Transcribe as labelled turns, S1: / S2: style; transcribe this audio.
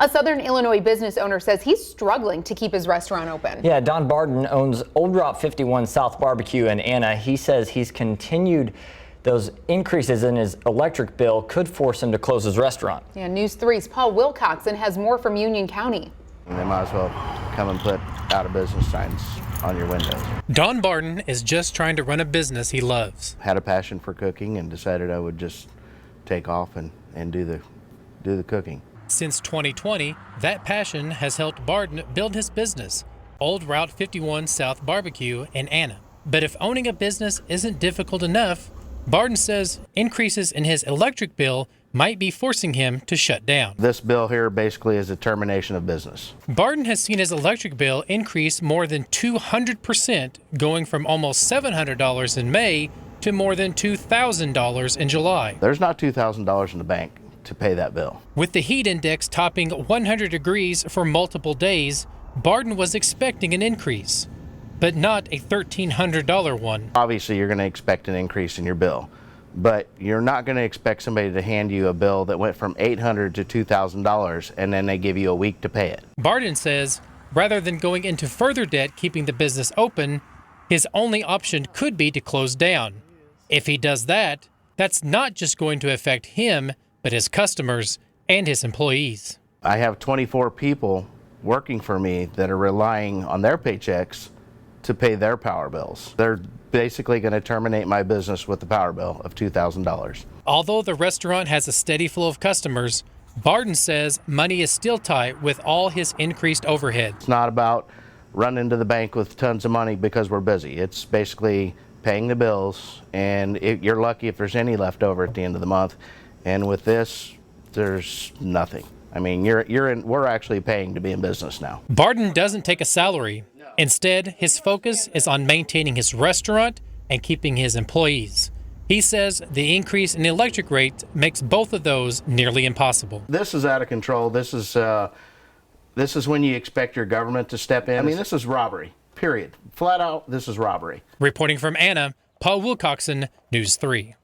S1: A Southern Illinois business owner says he's struggling to keep his restaurant open.
S2: Yeah, Don Barden owns Old Route 51 South Barbecue in Anna. He says he's continued those increases in his electric bill could force him to close his restaurant.
S1: Yeah, News 3's Paul Wilcoxon has more from Union County.
S3: They might as well come and put out of business signs on your windows.
S4: Don Barden is just trying to run a business he loves.
S3: Had a passion for cooking and decided I would just take off and do the cooking.
S4: Since 2020, that passion has helped Barden build his business, Old Route 51 South Barbecue in Anna. But if owning a business isn't difficult enough, Barden says increases in his electric bill might be forcing him to shut down.
S3: This bill here basically is a termination of business.
S4: Barden has seen his electric bill increase more than 200%, going from almost $700 in May to more than $2,000 in July.
S3: There's not $2,000 in the bank to pay that bill.
S4: With the heat index topping 100 degrees for multiple days, Barden was expecting an increase, but not a $1,300 one.
S3: Obviously, you're going to expect an increase in your bill, but you're not going to expect somebody to hand you a bill that went from $800 to $2,000 and then they give you a week to pay it.
S4: Barden says rather than going into further debt keeping the business open, his only option could be to close down. If he does that, that's not just going to affect him, but his customers and his employees.
S3: I have 24 people working for me that are relying on their paychecks to pay their power bills. They're basically going to terminate my business with the power bill of $2,000.
S4: Although the restaurant has a steady flow of customers, Barden says money is still tight with all his increased overhead.
S3: It's not about running to the bank with tons of money because we're busy. It's basically paying the bills, and you're lucky if there's any left over at the end of the month. And with this, there's nothing. I mean, we're actually paying to be in business now.
S4: Barden doesn't take a salary. Instead, his focus is on maintaining his restaurant and keeping his employees. He says the increase in the electric rate makes both of those nearly impossible.
S3: This is out of control. This is when you expect your government to step in. I mean, this is robbery, period. Flat out, this is robbery.
S4: Reporting from Anna, Paul Wilcoxon, News 3.